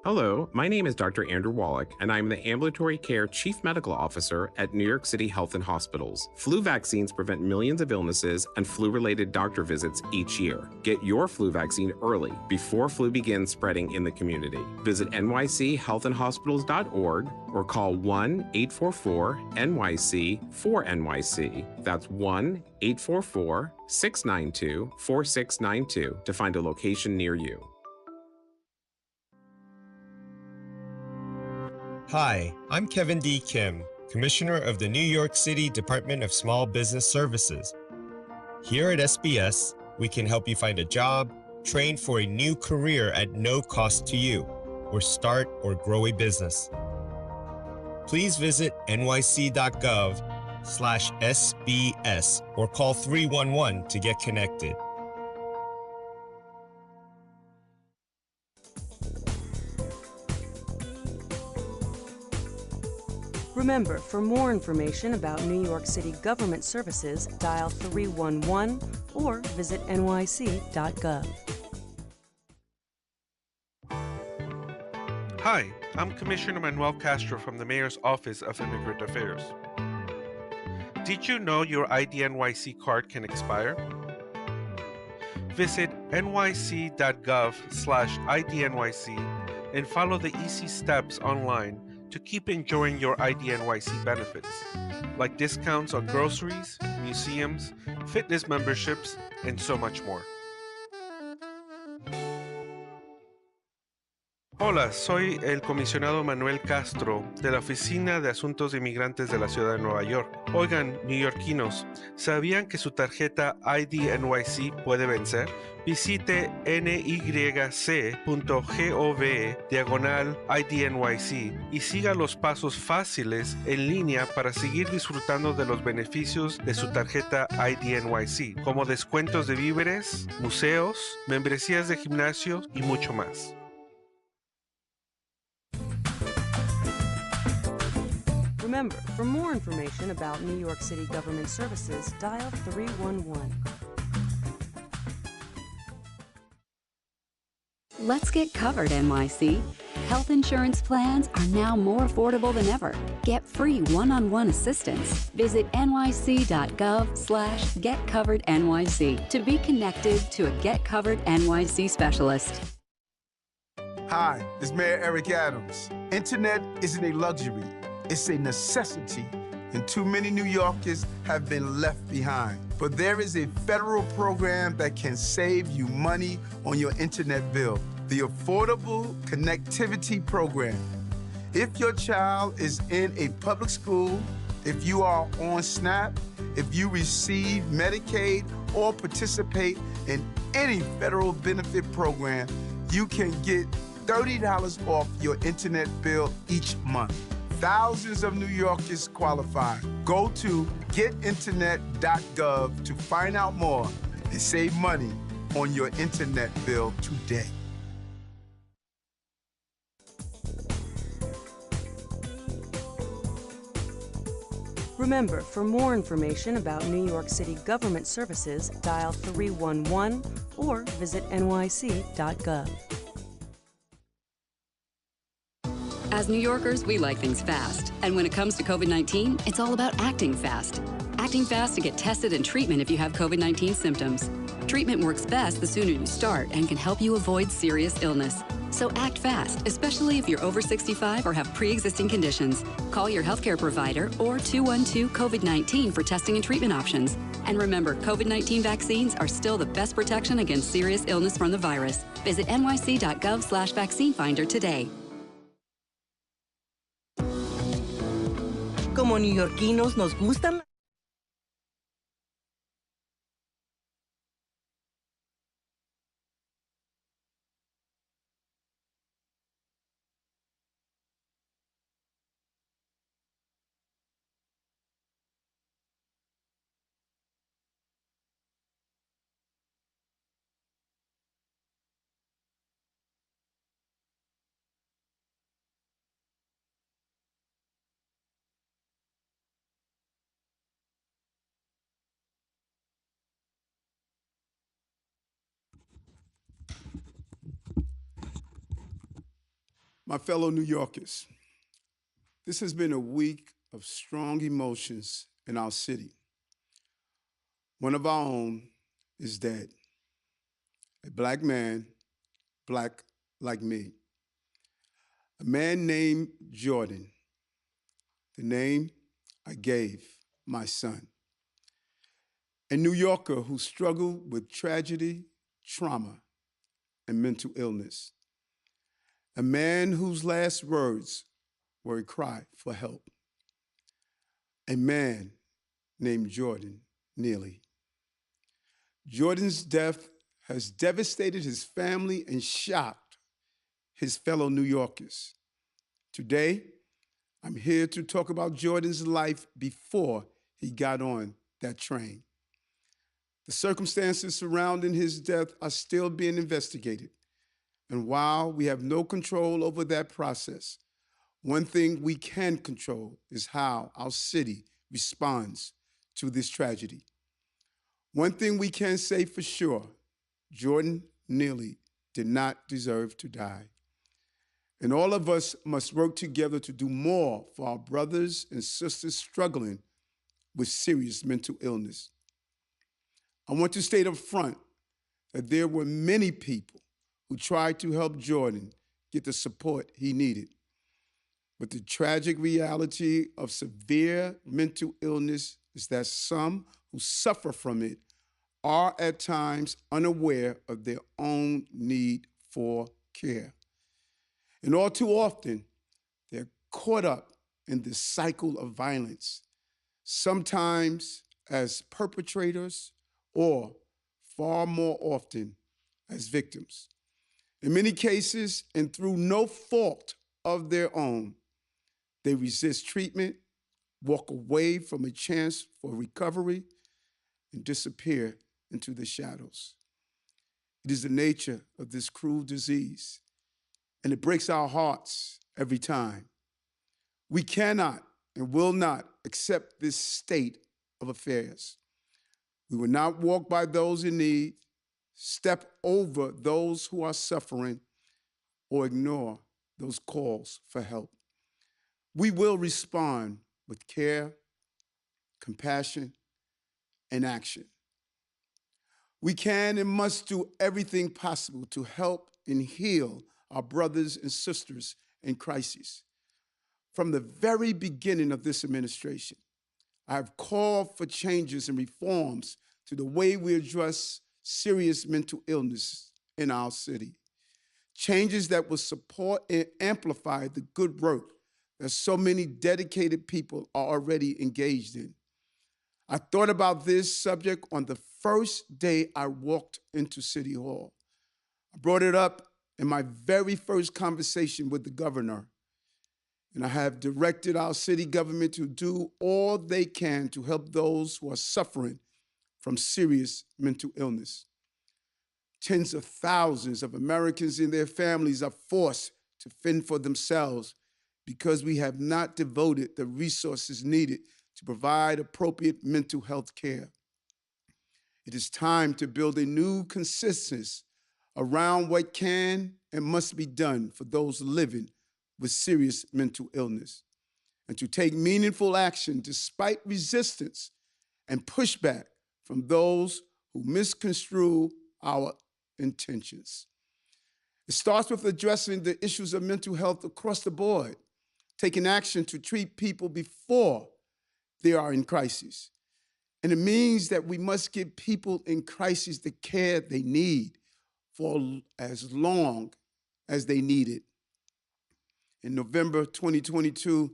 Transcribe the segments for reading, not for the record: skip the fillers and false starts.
Hello, my name is Dr. Andrew Wallach, and I'm the Ambulatory Care Chief Medical Officer at New York City Health and Hospitals. Flu vaccines prevent millions of illnesses and flu-related doctor visits each year. Get your flu vaccine early, before flu begins spreading in the community. Visit nychealthandhospitals.org or call 1-844-NYC-4NYC. That's 1-844-692-4692 to find a location near you. Hi, I'm Kevin D. Kim, Commissioner of the New York City Department of Small Business Services. Here at SBS, we can help you find a job, train for a new career at no cost to you, or start or grow a business. Please visit nyc.gov/SBS or call 311 to get connected. Remember, for more information about New York City government services, dial 311 or visit nyc.gov. Hi, I'm Commissioner Manuel Castro from the Mayor's Office of Immigrant Affairs. Did you know your IDNYC card can expire? Visit nyc.gov/IDNYC and follow the easy steps online to keep enjoying your IDNYC benefits, like discounts on groceries, museums, fitness memberships, and so much more. Hola, soy el comisionado Manuel Castro de la Oficina de Asuntos de Inmigrantes de la Ciudad de Nueva York. Oigan, neoyorquinos, ¿sabían que su tarjeta IDNYC puede vencer? Visite nyc.gov/IDNYC y siga los pasos fáciles en línea para seguir disfrutando de los beneficios de su tarjeta IDNYC, como descuentos de víveres, museos, membresías de gimnasio y mucho más. Remember, for more information about New York City government services, dial 311. Let's get covered, NYC. Health insurance plans are now more affordable than ever. Get free one-on-one assistance. Visit nyc.gov/getcoverednyc to be connected to a Get Covered NYC specialist. Hi, this is Mayor Eric Adams. Internet isn't a luxury, it's a necessity, and too many New Yorkers have been left behind. But there is a federal program that can save you money on your internet bill, the Affordable Connectivity Program. If your child is in a public school, if you are on SNAP, if you receive Medicaid or participate in any federal benefit program, you can get $30 off your internet bill each month. Thousands of New Yorkers qualify. Go to getinternet.gov to find out more and save money on your internet bill today. Remember, for more information about New York City government services, dial 311 or visit nyc.gov. As New Yorkers, we like things fast. And when it comes to COVID-19, it's all about acting fast. Acting fast to get tested and treatment if you have COVID-19 symptoms. Treatment works best the sooner you start and can help you avoid serious illness. So act fast, especially if you're over 65 or have pre-existing conditions. Call your healthcare provider or 212-COVID-19 for testing and treatment options. And remember, COVID-19 vaccines are still the best protection against serious illness from the virus. Visit nyc.gov/vaccine finder today. Como neoyorquinos nos gustan My fellow New Yorkers, this has been a week of strong emotions in our city. One of our own is dead. A black man, black like me. A man named Jordan, the name I gave my son. A New Yorker who struggled with tragedy, trauma, and mental illness. A man whose last words were a cry for help. A man named Jordan Neely. Jordan's death has devastated his family and shocked his fellow New Yorkers. Today, I'm here to talk about Jordan's life before he got on that train. The circumstances surrounding his death are still being investigated. And while we have no control over that process, one thing we can control is how our city responds to this tragedy. One thing we can say for sure, Jordan Neely did not deserve to die. And all of us must work together to do more for our brothers and sisters struggling with serious mental illness. I want to state up front that there were many people who tried to help Jordan get the support he needed. But the tragic reality of severe mental illness is that some who suffer from it are at times unaware of their own need for care. And all too often, they're caught up in this cycle of violence, sometimes as perpetrators or far more often as victims. In many cases, and through no fault of their own, they resist treatment, walk away from a chance for recovery, and disappear into the shadows. It is the nature of this cruel disease, and it breaks our hearts every time. We cannot and will not accept this state of affairs. We will not walk by those in need, step over those who are suffering, or ignore those calls for help. We will respond with care, compassion, and action. We can and must do everything possible to help and heal our brothers and sisters in crisis. From the very beginning of this administration, I have called for changes and reforms to the way we address serious mental illness in our city. Changes that will support and amplify the good work that so many dedicated people are already engaged in. I thought about this subject on the first day I walked into City Hall. I brought it up in my very first conversation with the governor, and I have directed our city government to do all they can to help those who are suffering from serious mental illness. Tens of thousands of Americans and their families are forced to fend for themselves because we have not devoted the resources needed to provide appropriate mental health care. It is time to build a new consensus around what can and must be done for those living with serious mental illness, and to take meaningful action despite resistance and pushback from those who misconstrue our intentions. It starts with addressing the issues of mental health across the board, taking action to treat people before they are in crisis. And it means that we must give people in crisis the care they need for as long as they need it. In November 2022,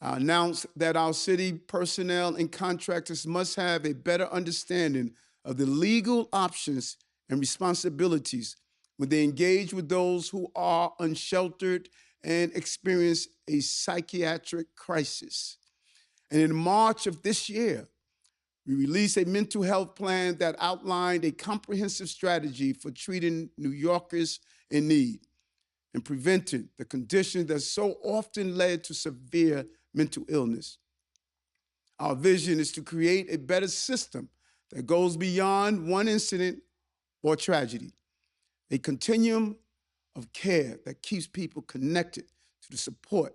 I announced that our city personnel and contractors must have a better understanding of the legal options and responsibilities when they engage with those who are unsheltered and experience a psychiatric crisis. And in March of this year, we released a mental health plan that outlined a comprehensive strategy for treating New Yorkers in need and preventing the condition that so often led to severe mental illness. Our vision is to create a better system that goes beyond one incident or tragedy, a continuum of care that keeps people connected to the support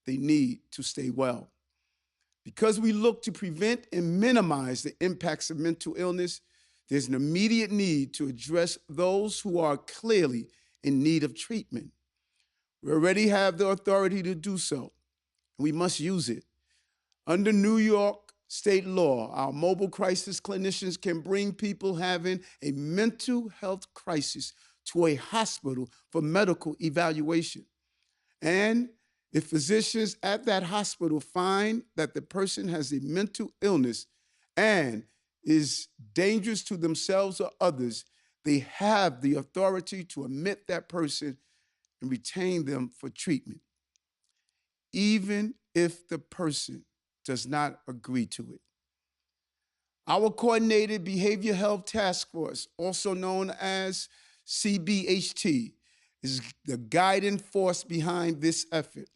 they need to stay well. Because we look to prevent and minimize the impacts of mental illness, there's an immediate need to address those who are clearly in need of treatment. We already have the authority to do so, and we must use it. Under New York state law, our mobile crisis clinicians can bring people having a mental health crisis to a hospital for medical evaluation. And if physicians at that hospital find that the person has a mental illness and is dangerous to themselves or others, they have the authority to admit that person and retain them for treatment, even if the person does not agree to it. Our Coordinated Behavior Health Task Force, also known as CBHT, is the guiding force behind this effort.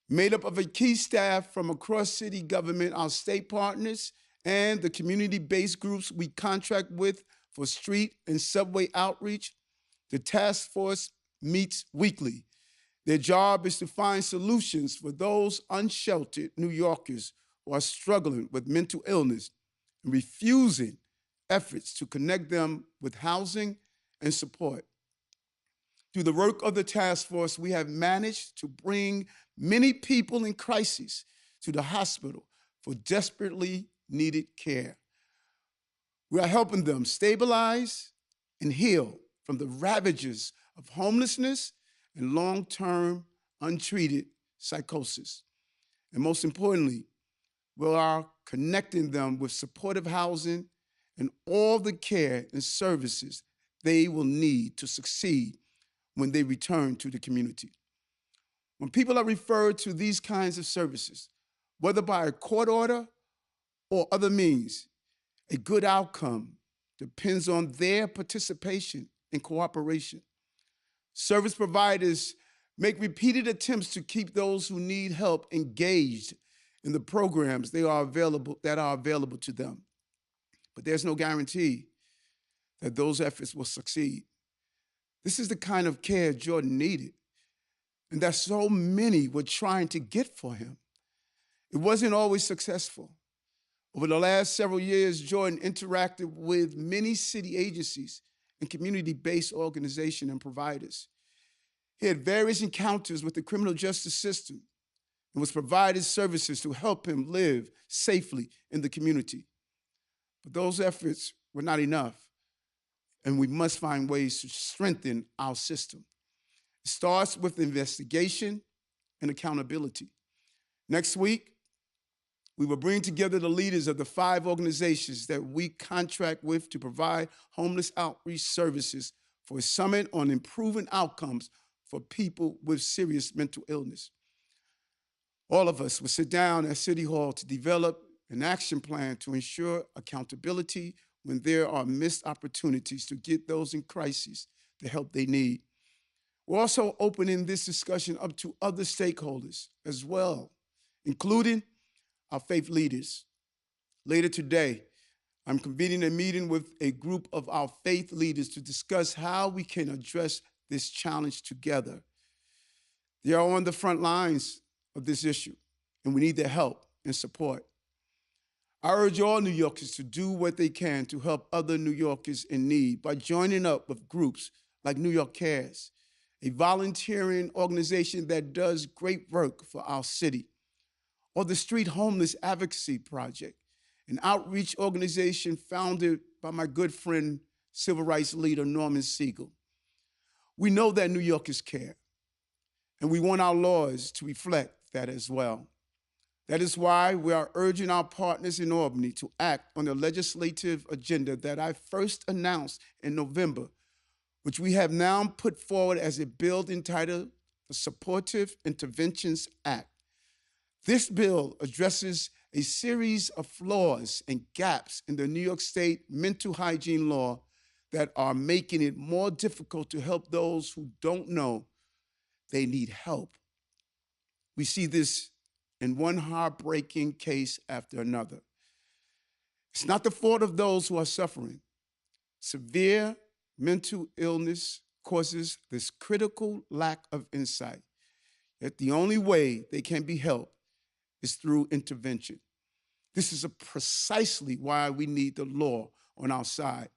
Made up of a key staff from across city government, our state partners, and the community-based groups we contract with for street and subway outreach, the task force meets weekly. Their job is to find solutions for those unsheltered New Yorkers who are struggling with mental illness and refusing efforts to connect them with housing and support. Through the work of the task force, we have managed to bring many people in crisis to the hospital for desperately needed care. We are helping them stabilize and heal from the ravages of homelessness and long-term untreated psychosis. And most importantly, we are connecting them with supportive housing and all the care and services they will need to succeed when they return to the community. When people are referred to these kinds of services, whether by a court order or other means, a good outcome depends on their participation and cooperation. Service providers make repeated attempts to keep those who need help engaged in the programs that are available to them. But there's no guarantee that those efforts will succeed. This is the kind of care Jordan needed, and that so many were trying to get for him. It wasn't always successful. Over the last several years, Jordan interacted with many city agencies and community-based organizations and providers. He had various encounters with the criminal justice system and was provided services to help him live safely in the community. But those efforts were not enough, and we must find ways to strengthen our system. It starts with investigation and accountability. Next week, we will bring together the leaders of the 5 organizations that we contract with to provide homeless outreach services for a summit on improving outcomes for people with serious mental illness. All of us will sit down at City Hall to develop an action plan to ensure accountability when there are missed opportunities to get those in crisis the help they need. We're also opening this discussion up to other stakeholders as well, including our faith leaders. Later today, I'm convening a meeting with a group of our faith leaders to discuss how we can address this challenge together. They are on the front lines of this issue, and we need their help and support. I urge all New Yorkers to do what they can to help other New Yorkers in need by joining up with groups like New York Cares, a volunteering organization that does great work for our city, or the Street Homeless Advocacy Project, an outreach organization founded by my good friend, civil rights leader Norman Siegel. We know that New Yorkers care, and we want our laws to reflect that as well. That is why we are urging our partners in Albany to act on the legislative agenda that I first announced in November, which we have now put forward as a bill entitled the Supportive Interventions Act. This bill addresses a series of flaws and gaps in the New York State mental hygiene law that are making it more difficult to help those who don't know they need help. We see this in one heartbreaking case after another. It's not the fault of those who are suffering. Severe mental illness causes this critical lack of insight that the only way they can be helped is through intervention. This is precisely why we need the law on our side.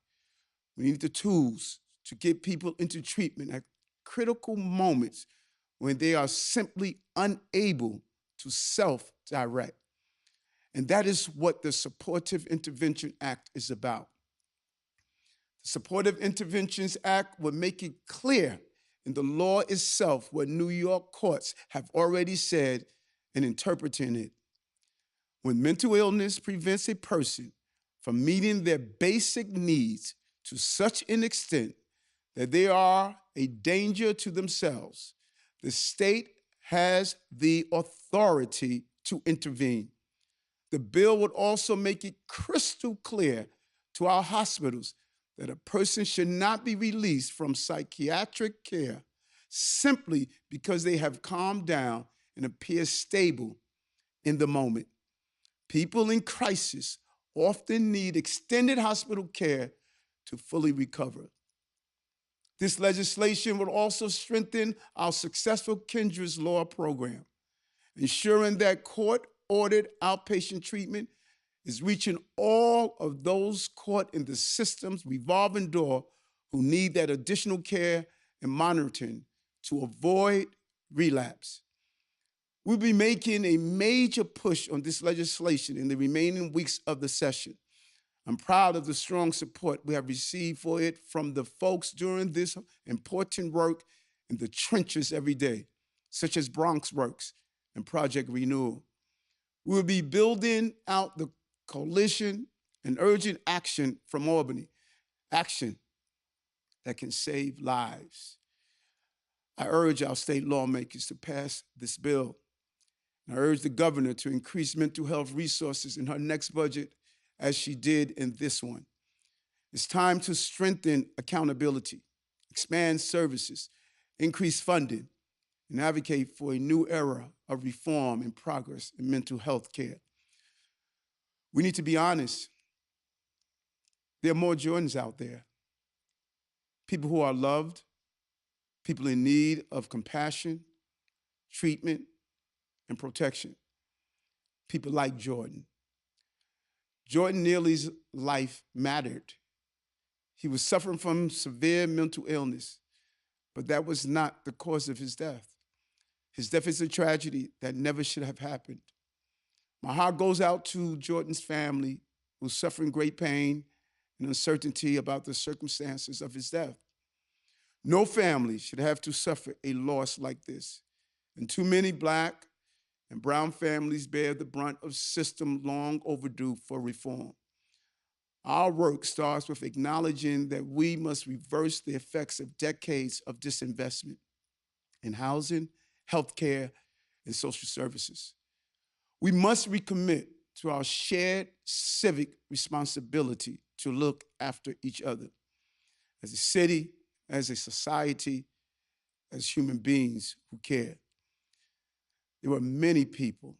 We need the tools to get people into treatment at critical moments when they are simply unable to self-direct. And that is what the Supportive Intervention Act is about. The Supportive Interventions Act would make it clear in the law itself what New York courts have already said in interpreting it. When mental illness prevents a person from meeting their basic needs to such an extent that they are a danger to themselves, the state has the authority to intervene. The bill would also make it crystal clear to our hospitals that a person should not be released from psychiatric care simply because they have calmed down and appear stable in the moment. People in crisis often need extended hospital care to fully recover. This legislation will also strengthen our successful Kendra's Law program, ensuring that court-ordered outpatient treatment is reaching all of those caught in the system's revolving door who need that additional care and monitoring to avoid relapse. We'll be making a major push on this legislation in the remaining weeks of the session. I'm proud of the strong support we have received for it from the folks doing this important work in the trenches every day, such as Bronx Works and Project Renewal. We will be building out the coalition and urgent action from Albany, action that can save lives. I urge our state lawmakers to pass this bill. And I urge the governor to increase mental health resources in her next budget as she did in this one. It's time to strengthen accountability, expand services, increase funding, and advocate for a new era of reform and progress in mental health care. We need to be honest. There are more Jordans out there. People who are loved, people in need of compassion, treatment, and protection. People like Jordan. Jordan Neely's life mattered. He was suffering from severe mental illness, but that was not the cause of his death. His death is a tragedy that never should have happened. My heart goes out to Jordan's family, who's suffering great pain and uncertainty about the circumstances of his death. No family should have to suffer a loss like this, and too many Black and brown families bear the brunt of system long overdue for reform. Our work starts with acknowledging that we must reverse the effects of decades of disinvestment in housing, healthcare, and social services. We must recommit to our shared civic responsibility to look after each other as a city, as a society, as human beings who care. There were many people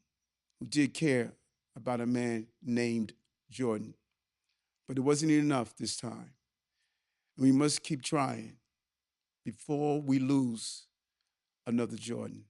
who did care about a man named Jordan, but it wasn't enough this time. We must keep trying before we lose another Jordan.